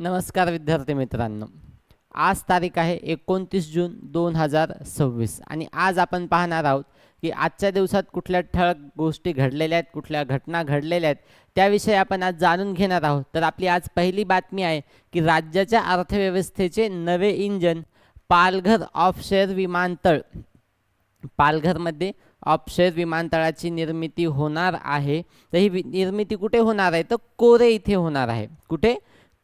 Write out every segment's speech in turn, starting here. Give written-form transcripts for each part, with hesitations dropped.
नमस्कार विद्यार्थी मित्रांनो. आज तारीख आहे 29 जून 2026 आणि आज आपण पाहणार आहोत की आजच्या दिवसात कुठल्या ठळक गोष्टी घडलेल्या आहेत, कुठल्या घटना घडलेल्या आहेत त्याविषयी आपण आज जाणून घेणार आहोत. तर आपली आज पहिली बातमी आहे की राज्याच्या अर्थव्यवस्थेचे नवे इंजन पालघर ऑफशोअर विमानतळ. पालघरमध्ये ऑफशोअर विमानतळाची निर्मिती होणार आहे. तर ही निर्मिती कुठे होणार आहे? तर कोरे इथे होणार आहे. कुठे?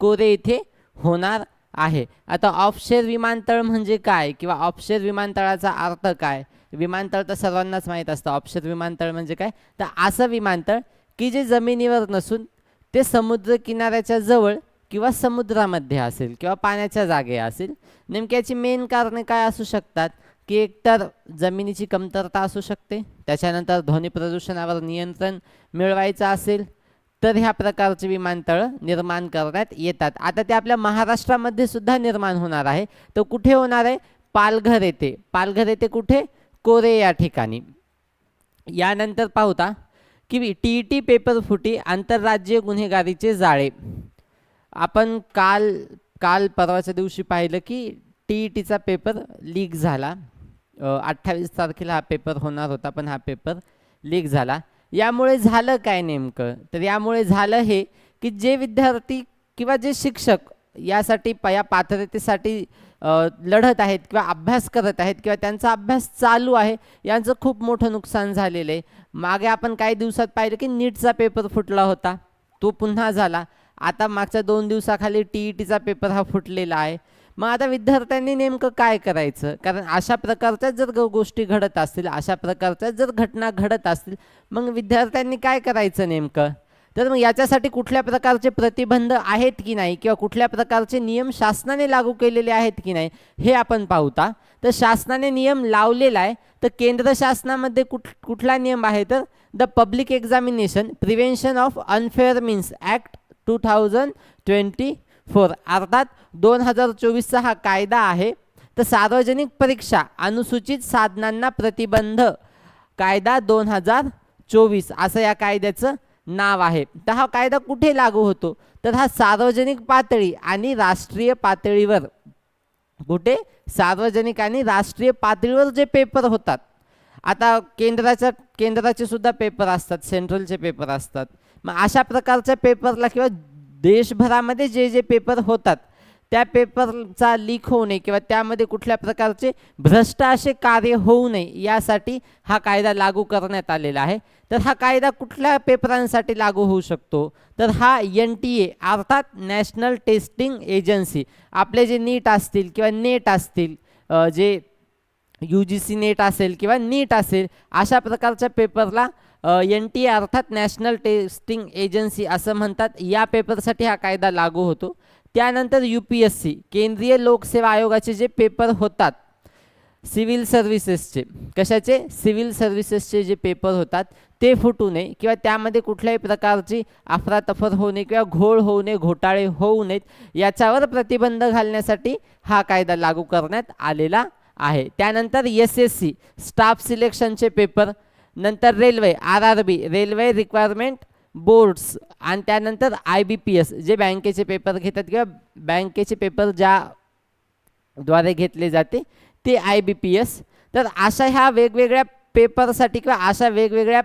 कोरे इथे होणार आहे. आता ऑफशोअर विमानतळ म्हणजे काय किंवा ऑफशोअर विमानतळाचा अर्थ काय? विमानतळ तर सर्वांनाच माहीत असतं. ऑफशोअर विमानतळ म्हणजे काय? तर असं विमानतळ की जे जमिनीवर नसून ते समुद्र किनाऱ्याच्या जवळ किंवा समुद्रामध्ये असेल किंवा पाण्याच्या जागे असेल. नेमक्याची मेन कारणे काय असू शकतात की एकतर जमिनीची कमतरता असू शकते, त्याच्यानंतर ध्वनी प्रदूषणावर नियंत्रण मिळवायचं असेल तर ह्या प्रकारचे विमानतळ निर्माण करण्यात येतात. आता ते आपल्या महाराष्ट्रामध्ये सुद्धा निर्माण होणार आहे. तर कुठे होणार आहे? पालघर येथे. पालघर येथे कुठे? कोरे या ठिकाणी. यानंतर पाहूता की TET पेपर फुटी, आंतरराज्यीय गुन्हेगारीचे जाळे. आपण काल परवाच्या दिवशी पाहिलं की TETचा पेपर लीक झाला. 28 तारखेला हा पेपर होणार होता पण हा पेपर लीक झाला. यामुळे झालं काय नेमकं? तर यामुळे झालं हे की जे विद्यार्थी किंवा जे शिक्षक यासाठी या पात्रतेसाठी लढत आहेत किंवा अभ्यास करत आहेत किंवा त्यांचा अभ्यास चालू आहे, यांचं खूप मोठं नुकसान झालेलं आहे. मागे आपण काही दिवसात पाहिलं की नीटचा पेपर फुटला होता, तो पुन्हा झाला. आता मागच्या 2 दिवसाखाली TETचा पेपर हा फुटलेला आहे. मग आता विद्यार्थ्यांनी नेमकं काय करायचं? कारण अशा प्रकारच्या जर गोष्टी घडत असतील, अशा प्रकारच्या जर घटना घडत असतील, मग विद्यार्थ्यांनी काय करायचं नेमकं? तर मग याच्यासाठी कुठल्या प्रकारचे प्रतिबंध आहेत की नाही किंवा कुठल्या प्रकारचे नियम शासनाने लागू केलेले आहेत की नाही हे आपण पाहूता. तर शासनाने नियम लावलेला आहे. तर केंद्र शासनामध्ये कुठला नियम आहे? तर the public examination prevention of unfair means act 2024 अर्थात 2024चा हा कायदा आहे. तर सार्वजनिक परीक्षा अनुसूचित साधनांना प्रतिबंध कायदा 2024 असं या कायद्याचं नाव आहे. तर हा कायदा कुठे लागू होतो? तर हा सार्वजनिक पातळी आणि राष्ट्रीय पातळीवर. कुठे? सार्वजनिक आणि राष्ट्रीय पातळीवर जे पेपर होतात. आता केंद्राचे सुद्धा पेपर असतात, सेंट्रलचे पेपर असतात. मग अशा प्रकारच्या पेपरला किंवा देशभरामध्ये जे पेपर होतात त्या पेपरचा लीक होऊ नये किंवा त्यामध्ये कुठल्या प्रकारचे भ्रष्ट असे कार्य होऊ नये यासाठी हा कायदा लागू करण्यात आलेला आहे. तर हा कायदा कुठल्या पेपरांसाठी लागू होऊ शकतो? तर हा NTA अर्थात नॅशनल टेस्टिंग एजन्सी, आपले जे नीट असतील किंवा नेट असतील, जे UGC नेट असेल किंवा नीट असेल, अशा प्रकारच्या पेपरला NTA अर्थात नॅशनल टेस्टिंग एजन्सी असं म्हणतात. या पेपरसाठी हा कायदा लागू होतो. त्यानंतर UPSC केंद्रीय लोकसेवा आयोगाचे जे पेपर होतात सिव्हिल सर्व्हिसेसचे, कशाचे? सिव्हिल सर्व्हिसेसचे जे पेपर होतात ते फुटू नये किंवा त्यामध्ये कुठल्याही प्रकारची अफरातफर होऊ नये किंवा घोळ होऊ नये, घोटाळे होऊ नयेत, याच्यावर प्रतिबंध घालण्यासाठी हा कायदा लागू करण्यात आलेला आहे. त्यानंतर SSC स्टाफ सिलेक्शनचे पेपर, नंतर railway RRB railway requirement boards, आणि त्यानंतर IBPS जे बँकेचे पेपर घेतात किंवा बँकेचे पेपर ज्याद्वारे घेतले जाते ते IBPS. तर अशा ह्या वेगवेगळ्या पेपरसाठी किंवा अशा वेगवेगळ्या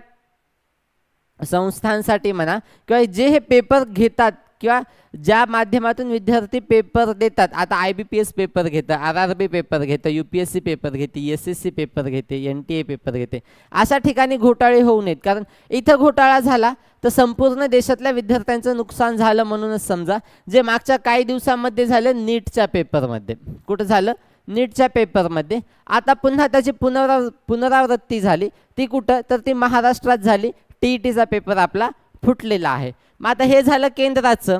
संस्थांसाठी म्हणा किंवा जे हे पेपर घेतात किंवा ज्या माध्यमातून विद्यार्थी पेपर देतात. आता IBPS पेपर घेतं, RRB पेपर घेतं, UPSC पेपर घेते, SSC पेपर घेते, NTA पेपर घेते. अशा ठिकाणी घोटाळे होऊ नयेत, कारण इथं घोटाळा झाला तर संपूर्ण देशातल्या विद्यार्थ्यांचं नुकसान झालं म्हणूनच समजा. जे मागच्या काही दिवसांमध्ये झालं नीटच्या पेपरमध्ये. कुठं झालं? नीटच्या पेपरमध्ये. आता पुन्हा त्याची पुनरावृत्ती झाली. ती कुठं? तर ती महाराष्ट्रात झाली. TETचा पेपर आपला फुटलेला आहे. मग आता हे झालं केंद्राचं.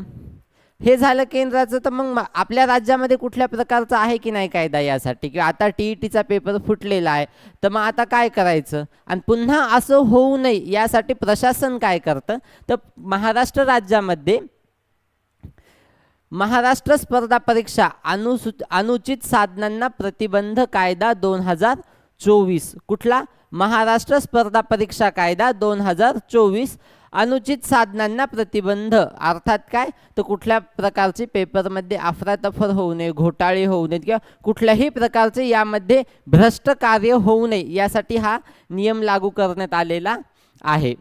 तर मग आपल्या राज्यामध्ये कुठल्या प्रकारचा आहे की नाही कायदा यासाठी? किंवा आता TETचा पेपर फुटलेला आहे तर मग आता काय करायचं? आणि पुन्हा असं होऊ नये यासाठी प्रशासन काय करतं? तर महाराष्ट्र राज्यामध्ये महाराष्ट्र स्पर्धा परीक्षा अनुचित साधनांना प्रतिबंध कायदा 2024 कुठला? महाराष्ट्र स्पर्धा परीक्षा कायदा 2024 अनुचित साधनांना प्रतिबंध, अर्थात काय तर कुठल्या प्रकारचे पेपरमध्ये अफरातफर होऊ नये, घोटाळे होऊ नयेत किंवा कुठल्याही प्रकारचे यामध्ये भ्रष्ट कार्य होऊ नये यासाठी हा नियम लागू करण्यात आलेला आहे.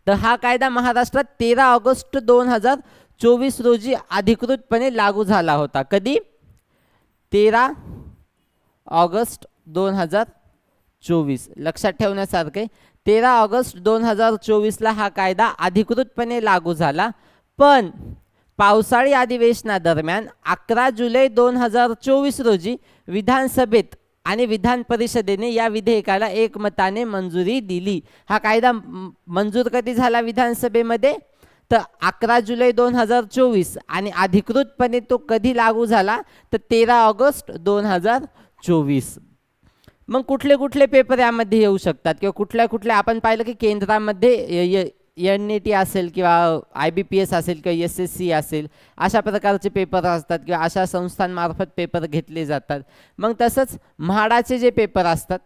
तर हा कायदा महाराष्ट्रात 13 ऑगस्ट 2024 रोजी अधिकृतपणे लागू झाला होता. कधी? 13 ऑगस्ट 2024. लक्षात ठेवण्यासारखे 13 ऑगस्ट 2024ला हा कायदा अधिकृतपणे लागू झाला. पण पावसाळी अधिवेशनादरम्यान 11 जुलै 2024 रोजी विधानसभेत आणि विधान परिषदेने या विधेयकाला एकमताने मंजुरी दिली. हा कायदा मंजूर कधी झाला विधानसभेमध्ये? तर 11 जुलै 2024 आणि अधिकृतपणे तो कधी लागू झाला? तर 13 ऑगस्ट 2024. मग कुठले कुठले पेपर यामध्ये येऊ शकतात किंवा कुठल्या कुठल्या आपण पाहिलं की केंद्रामध्ये NET असेल किंवा IBPS असेल किंवा SSC असेल अशा प्रकारचे पेपर असतात किंवा अशा संस्थांमार्फत पेपर घेतले जातात. मग तसंच म्हाडाचे जे पेपर असतात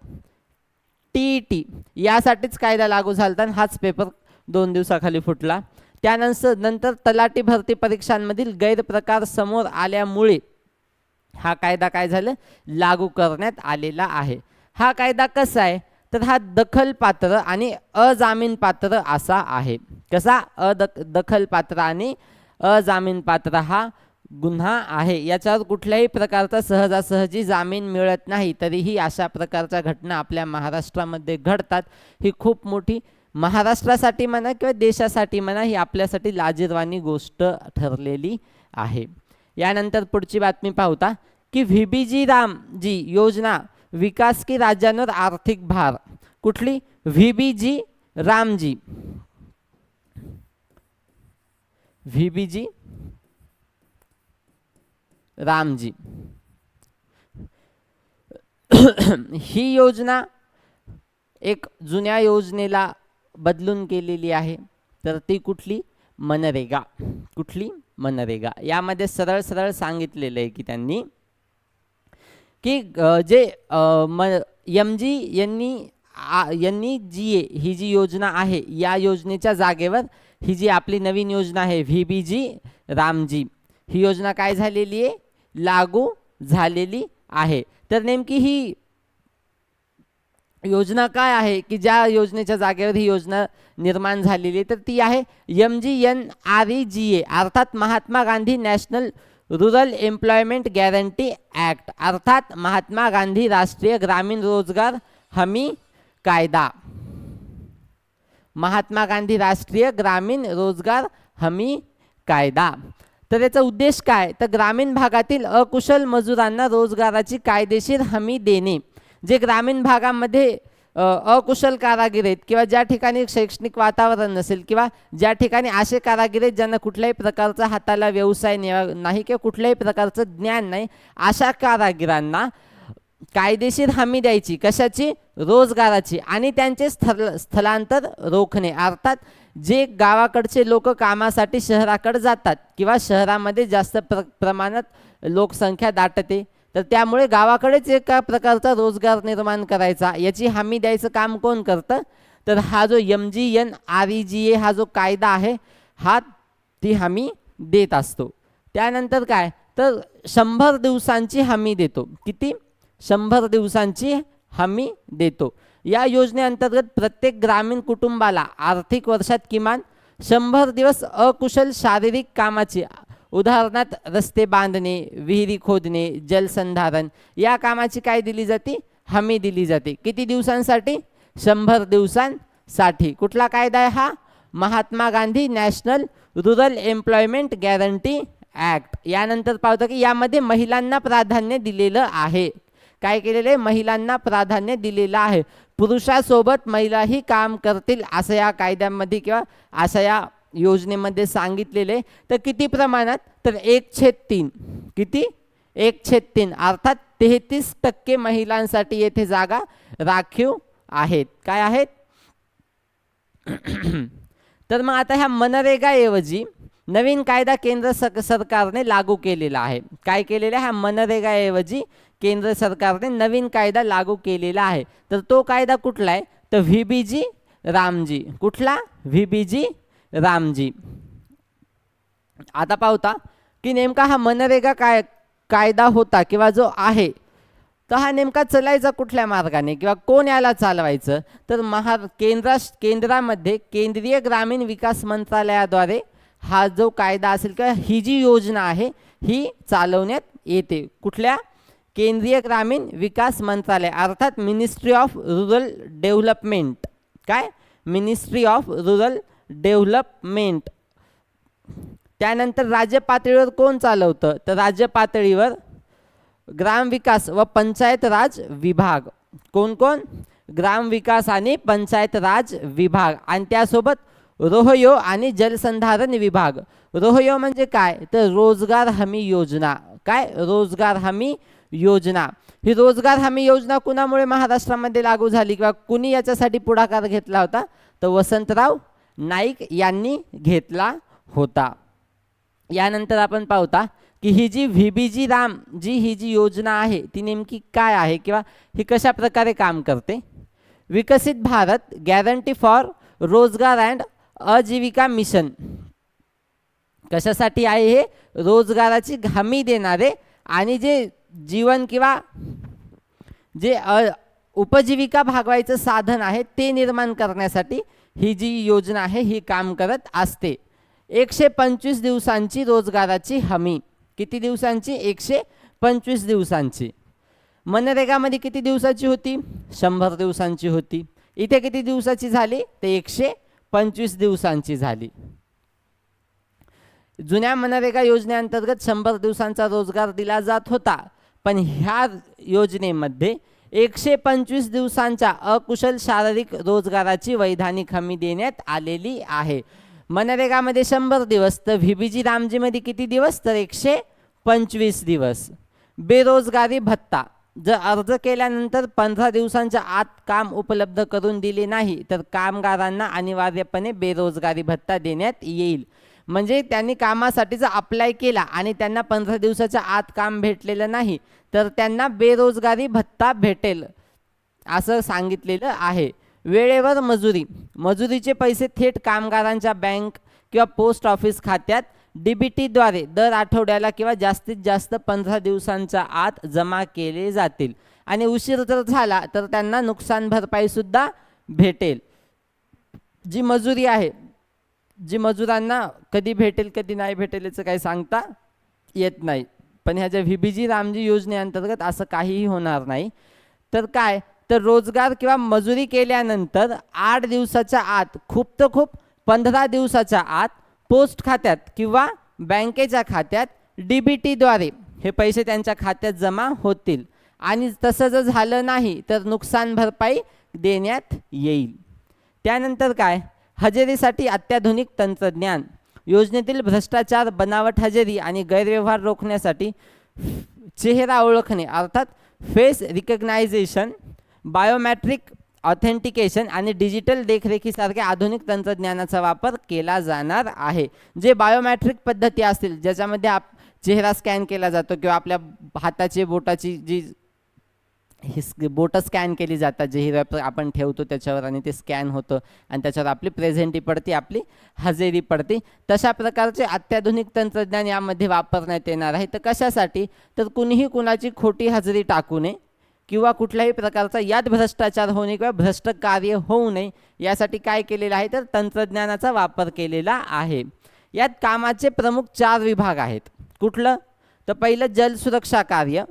TET यासाठीच कायदा लागू झाला आणि हाच पेपर 2 दिवसाखाली फुटला. त्यानंतर तलाठी भरती परीक्षांमधील गैरप्रकार समोर आल्यामुळे हा कायदा काय झालं लागू करण्यात आलेला आहे. हा कायदा कसा आहे तर हा दखलपात्र आणि अजामीनपात्र असा आहे. कसा? दखलपात्र आणि अजामीनपात्र हा गुन्हा आहे. याच्यावर कुठल्याही प्रकारचा सहजासहजी जामीन मिळत नाही. तरीही अशा प्रकारच्या घटना आपल्या महाराष्ट्रामध्ये घडतात. ही खूप मोठी महाराष्ट्रासाठी म्हणा किंवा देशासाठी म्हणा ही आपल्यासाठी लाजिरवाणी गोष्ट ठरलेली आहे. यानंतर पुढची बातमी पाहूता की VBG रामजी योजना विकास की राज्यांवर आर्थिक भार. कुठली? VBG रामजी. VBG रामजी ही योजना एक जुन्या योजनेला बदलून केलेली आहे. तर ती कुठली? मनरेगा. कुठली? मनरेगा. यामध्ये सरळ सरळ सांगितलेलं आहे की त्यांनी की जे MG यांनी GA ही जी योजना आहे या योजनेच्या जागेवर ही जी आपली नवीन योजना आहे VBG रामजी ही योजना काय झालेली आहे? लागू झालेली आहे. तर नेमकी ही योजना काय आहे की ज्या योजनेच्या जागेवर ही योजना निर्माण झालेली आहे? तर ती आहे MGNREGA अर्थात Mahatma Gandhi national rural employment guarantee act अर्थात महात्मा गांधी राष्ट्रीय ग्रामीण रोजगार हमी कायदा. महात्मा गांधी राष्ट्रीय ग्रामीण रोजगार हमी कायदा. तर याचा उद्देश काय? तर ग्रामीण भागातील अकुशल मजुरांना रोजगाराची कायदेशीर हमी देणे. जे ग्रामीण भागामध्ये अकुशल कारागीर आहेत किंवा ज्या ठिकाणी शैक्षणिक वातावरण नसेल किंवा ज्या ठिकाणी असे कारागीर आहेत ज्यांना कुठल्याही प्रकारचा हाताला व्यवसाय नाही किंवा कुठल्याही प्रकारचं ज्ञान नाही अशा कारागिरांना कायदेशीर हमी द्यायची. कशाची? रोजगाराची. आणि त्यांचे स्थलांतर रोखणे अर्थात जे गावाकडचे लोक कामासाठी शहराकडे जातात किंवा शहरामध्ये जास्त प्रमाणात लोकसंख्या दाटते तर त्यामुळे गावाकडेच एका प्रकारचा रोजगार निर्माण करायचा याची हमी द्यायचं काम कोण करतं? तर हा जो MGNREGA हा जो कायदा आहे हा ती हमी देत असतो. त्यानंतर काय तर 100 दिवसांची हमी देतो. किती? 100 दिवसांची हमी देतो. या योजनेअंतर्गत प्रत्येक ग्रामीण कुटुंबाला आर्थिक वर्षात किमान 100 दिवस अकुशल शारीरिक कामाची उदाहरणार्थ रस्ते बांधणे, विहिरी खोदणे, जलसंधारण या कामाची काय दिली जाते? हमी दिली जाते. किती दिवसांसाठी? 100 दिवसांसाठी. कुठला कायदा आहे हा? Mahatma Gandhi national rural employment guarantee act. यानंतर पाहतो की यामध्ये महिलांना प्राधान्य दिलेलं आहे. काय केलेलं आहे? महिलांना प्राधान्य दिलेलं आहे. पुरुषासोबत महिलाही काम करतील असं या कायद्यामध्ये किंवा अशा या योजनेमध्ये सांगितलेले. तर किती प्रमाणात? तर 1/3. किती? 1/3 अर्थात 33% महिलांसाठी येथे जागा राखीव आहेत. काय आहेत? तर मग आता ह्या मनरेगाऐवजी नवीन कायदा केंद्र सरकारने लागू केलेला आहे. काय केलेला आहे? ह्या मनरेगाऐवजी केंद्र सरकारने नवीन कायदा लागू केलेला आहे. तर तो कायदा कुठला आहे? तर व्हीबीजी रामजी. कुठला? व्हीबीजी रामजी. आता पाहता की नेमका हा मनरेगा कायदा होता किंवा जो आहे, तर हा नेमका चलायचा कुठल्या मार्गाने किंवा कोण याला चालवायचं? तर केंद्रामध्ये केंद्रीय ग्रामीण विकास मंत्रालयाद्वारे हा जो कायदा असेल किंवा ही जी योजना आहे ही चालवण्यात येते. कुठल्या? केंद्रीय ग्रामीण विकास मंत्रालय, अर्थात मिनिस्ट्री ऑफ रुरल डेव्हलपमेंट. काय? Ministry of rural development. त्यानंतर राज्य पातळीवर कोण चालवतं? तर राज्य पातळीवर ग्रामविकास व पंचायत राज विभाग. कोण कोण? ग्रामविकास आणि पंचायत राज विभाग. आणि त्यासोबत रोहयो आणि जलसंधारण विभाग. रोहयो म्हणजे काय? तर रोजगार हमी योजना. काय? रोजगार हमी योजना. ही रोजगार हमी योजना कुणामुळे महाराष्ट्रामध्ये लागू झाली किंवा कुणी याच्यासाठी पुढाकार घेतला होता? तर वसंतराव नाईक यांनी घेतला होता. यानंतर आपण पाहता की ही जी व्हीबीजी राम ही जी योजना आहे ती नेमकी काय आहे किंवा ही कशा प्रकारे काम करते? विकसित भारत गॅरंटी फॉर रोजगार अँड आजीविका मिशन. कशासाठी आहे हे? रोजगाराची हमी देणारे आणि जे जीवन किंवा जे उपजीविका भागवायचं साधन आहे ते निर्माण करण्यासाठी ही जी योजना आहे ही काम करत असते. 125 दिवसांची रोजगाराची हमी. किती दिवसांची? 125 दिवसांची. मनरेगामध्ये किती दिवसाची होती? 100 दिवसांची होती. इथे किती दिवसाची झाली? ते 125 दिवसांची झाली. जुन्या मनरेगा योजनेअंतर्गत 100 दिवसांचा रोजगार दिला जात होता, पण ह्या योजनेमध्ये 125 दिवसांच्या अकुशल शारीरिक रोजगाराची वैधानिक हमी देण्यात आलेली आहे. मनरेगामध्ये 100 दिवस, तर व्हीबीजी रामजीमध्ये किती दिवस? तर 125 दिवस. बेरोजगारी भत्ता. जर अर्ज केल्यानंतर 15 दिवसांच्या आत काम उपलब्ध करून दिले नाही तर कामगारांना अनिवार्यपणे बेरोजगारी भत्ता देण्यात येईल. म्हणजे त्यांनी कामासाठी जर अप्लाय केला आणि त्यांना 15 दिवसाच्या आत काम भेटलेलं नाही तर त्यांना बेरोजगारी भत्ता भेटेल असं सांगितलेलं आहे. वेळेवर मजुरी. मजुरीचे पैसे थेट कामगारांच्या बँक किंवा पोस्ट ऑफिस खात्यात डीबीटीद्वारे दर आठवड्याला किंवा जास्तीत जास्त 15 दिवसांच्या आत जमा केले जातील आणि उशीर जर झाला तर त्यांना नुकसान भरपाई सुद्धा भेटेल. जी मजुरी आहे, जी मजुरांना कधी भेटेल कधी नाही भेटेल याचं काही सांगता येत नाही, पण ह्या ज्या व्हीबीजी रामजी योजनेअंतर्गत असं काहीही होणार नाही. तर काय? तर रोजगार किंवा मजुरी केल्यानंतर 8 दिवसाच्या आत, खूप तर खूप 15 दिवसाच्या आत पोस्ट खात्यात किंवा बँकेच्या खात्यात डीबीटीद्वारे हे पैसे त्यांच्या खात्यात जमा होतील आणि तसं जर झालं नाही तर नुकसान भरपाई देण्यात येईल. त्यानंतर काय? हजेरीसाठी अत्याधुनिक तंत्रज्ञान. योजनेतील भ्रष्टाचार, बनावट हजेरी आणि गैरव्यवहार रोखण्यासाठी चेहरा ओळखणे अर्थात फेस रिकग्नायझेशन, बायोमॅट्रिक ऑथेंटिकेशन आणि डिजिटल देखरेखीसारख्या आधुनिक तंत्रज्ञानाचा वापर केला जाणार आहे. जे बायोमॅट्रिक पद्धती असतील ज्याच्यामध्ये चेहरा स्कॅन केला जातो किंवा आपल्या हाताची बोटाची जी बोटं स्कॅन केली जातात, जे हिरव्या आपण ठेवतो त्याच्यावर आणि ते स्कॅन होतं आणि त्याच्यावर आपली प्रेझेंटी पडते, आपली हजेरी पडते. तशा प्रकारचे अत्याधुनिक तंत्रज्ञान यामध्ये वापरण्यात येणार आहे. तर कशासाठी? तर कुणीही कुणाची खोटी हजेरी टाकू नये किंवा कुठल्याही प्रकारचा यात भ्रष्टाचार होणे किंवा भ्रष्ट कार्य होऊ नये यासाठी काय केलेलं आहे? तर तंत्रज्ञानाचा वापर केलेला आहे. यात कामाचे प्रमुख 4 विभाग आहेत. कुठलं? तर पहिलं जलसुरक्षा कार्य,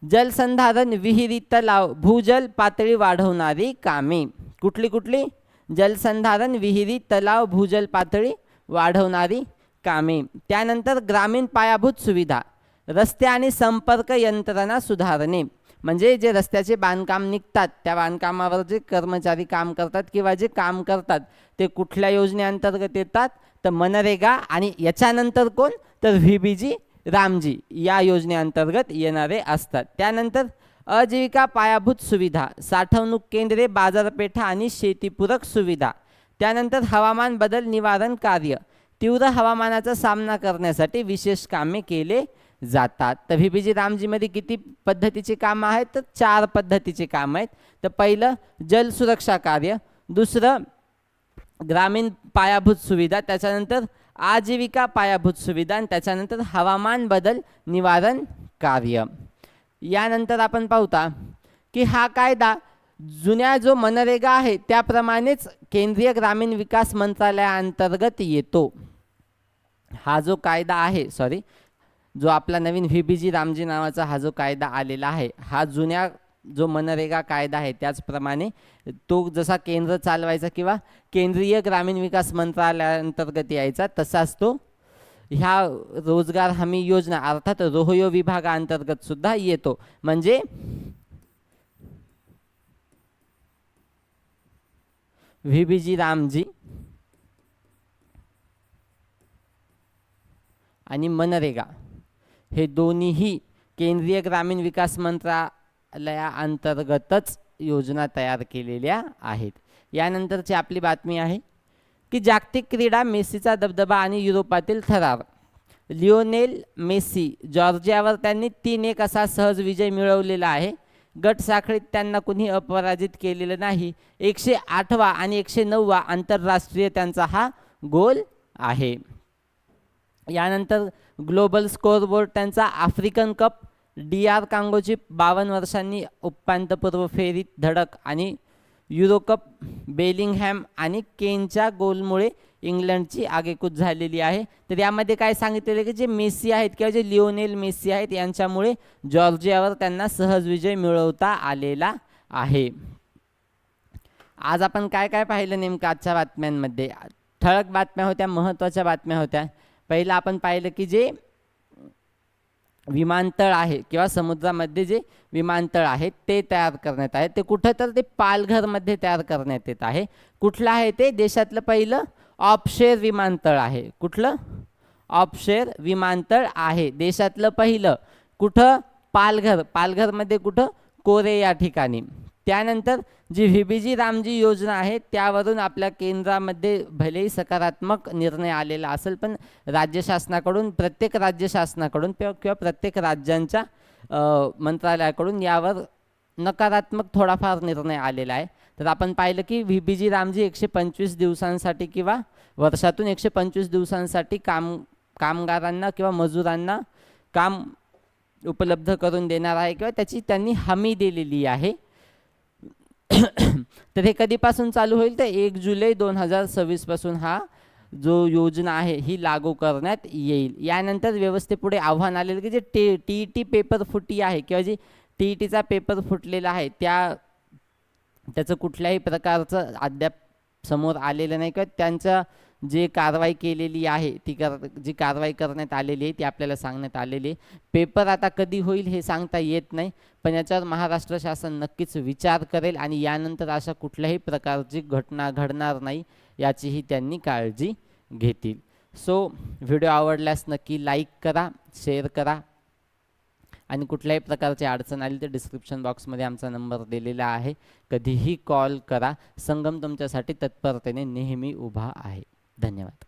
जलसंधारण, विहिरी, तलाव, भूजल पातळी वाढवणारी कामे. कुठली कुठली? जलसंधारण, विहिरी, तलाव, भूजल पातळी वाढवणारी कामे. त्यानंतर ग्रामीण पायाभूत सुविधा, रस्ते आणि संपर्क यंत्रणा सुधारणे. म्हणजे जे रस्त्याचे बांधकाम निघतात त्या बांधकामावर जे कर्मचारी काम करतात किंवा जे काम करतात ते कुठल्या योजनेअंतर्गत येतात? तर मनरेगा आणि याच्यानंतर कोण? तर व्हीबीजी रामजी या योजनेअंतर्गत येणारे असतात. त्यानंतर आजीविका पायाभूत सुविधा, साठवणूक केंद्रे, बाजारपेठा आणि शेतीपूरक सुविधा. त्यानंतर हवामान बदल निवारण कार्य, तीव्र हवामानाचा सामना करण्यासाठी विशेष कामे केले जातात. तर व्हीबीजी रामजीमध्ये किती पद्धतीचे कामं आहेत? तर 4 पद्धतीचे काम आहेत. तर पहिलं जल सुरक्षा कार्य, दुसरं ग्रामीण पायाभूत सुविधा, त्याच्यानंतर आजीविका पायाभूत सुविधा आणि त्याच्यानंतर हवामान बदल निवारण कार्य. यानंतर आपण पाहता की हा कायदा जुन्या जो मनरेगा आहे त्याप्रमाणेच केंद्रीय ग्रामीण विकास मंत्रालयाअंतर्गत येतो. हा जो कायदा आहे जो आपला नवीन व्हीबीजी रामजी नावाचा हा जो कायदा आलेला आहे, हा जुन्या जो मनरेगा कायदा आहे त्याचप्रमाणे तो जसा केंद्र चालवायचा किंवा केंद्रीय ग्रामीण विकास मंत्रालयाअंतर्गत यायचा, तसाच तो ह्या रोजगार हमी योजना अर्थात रोहयो विभागाअंतर्गत सुद्धा येतो. म्हणजे व्हीबीजी रामजी आणि मनरेगा हे दोन्हीही केंद्रीय ग्रामीण विकास मंत्रालयाअंतर्गतच योजना तयार केलेल्या आहेत. यानंतरची आपली बातमी आहे की जागतिक क्रीडा मेसीचा दबदबा आणि युरोपातील थरार. लिओनेल मेसी जॉर्जियावर त्यांनी 3-1 असा सहज विजय मिळवलेला आहे. गट साखळीत त्यांना कुणी अपराजित केलेलं नाही. 108वा आणि 109वा आंतरराष्ट्रीय त्यांचा हा गोल आहे. यानंतर ग्लोबल स्कोअरबोर्ड त्यांचा आफ्रिकन कप, DR कांगोची 52 वर्षांनी उपांत्यपूर्व फेरीत धडक आणि युरो कप बेलिंगहॅम आणि केनच्या गोलमुळे इंग्लंडची आगेकूच झालेली आहे. तर यामध्ये काय सांगितलेलं की जे मेसी आहेत किंवा जे लिओनेल मेसी आहेत यांच्यामुळे जॉर्जियावर त्यांना सहज विजय मिळवता आलेला आहे. आज आपण काय काय पाहिलं नेमकं आजच्या बातम्यांमध्ये? ठळक बातम्या होत्या, महत्त्वाच्या बातम्या होत्या. पहिलं आपण पाहिलं की जे विमानतळ आहे किंवा समुद्रामध्ये जे विमानतळ आहेत ते तयार करण्यात आहे. ते कुठं? तर ते पालघरमध्ये तयार करण्यात येत आहे. कुठलं आहे ते? देशातलं पहिलं ऑफशोर विमानतळ आहे. कुठलं? ऑफशोर विमानतळ आहे देशातलं पहिलं. कुठं? पालघर. पालघरमध्ये कुठं? कोरे या ठिकाणी. त्यानंतर जी व्हीबीजी रामजी योजना आहे त्यावरून आपल्या केंद्रामध्ये भलेही सकारात्मक निर्णय आलेला असेल, पण राज्य शासनाकडून प्रत्येक राज्य शासनाकडून किंवा प्रत्येक राज्यांच्या मंत्रालयाकडून यावर नकारात्मक थोडाफार निर्णय आलेला आहे. तर आपण पाहिलं की व्हीबीजी रामजी 125 दिवसांसाठी किंवा वर्षातून 125 दिवसांसाठी कामगारांना किंवा मजुरांना काम उपलब्ध करून देणार आहे किंवा त्याची त्यांनी हमी दिलेली आहे. तर हे कधीपासून चालू होईल? तर 1 जुलै 2026 पासून हा जो योजना आहे ही लागू करण्यात येईल. यानंतर व्यवस्थेपुढे आव्हान आलेलं की जे TET पेपर फुटी आहे किंवा जी TETचा पेपर फुटलेला आहे त्याचं कुठल्याही प्रकारचं अद्याप समोर आलेलं नाही किंवा त्यांचं जे कारवाई केलेली आहे जी कारवाई करण्यात आलेली आहे ती आपल्याला सांगण्यात आलेली आहे. पेपर आता कधी होईल हे सांगता येत नाही, पण याच्यावर महाराष्ट्र शासन नक्कीच विचार करेल आणि यानंतर अशा कुठल्याही प्रकारची घटना घडणार नाही याचीही त्यांनी काळजी घेतील. सो व्हिडिओ आवडल्यास नक्की लाईक करा, शेअर करा आणि कुठल्याही प्रकारची अडचण आली तर डिस्क्रिप्शन बॉक्समध्ये आमचा नंबर दिलेला आहे. कधीही कॉल करा. संगम तुमच्यासाठी तत्परतेने नेहमी उभा आहे. धन्यवाद.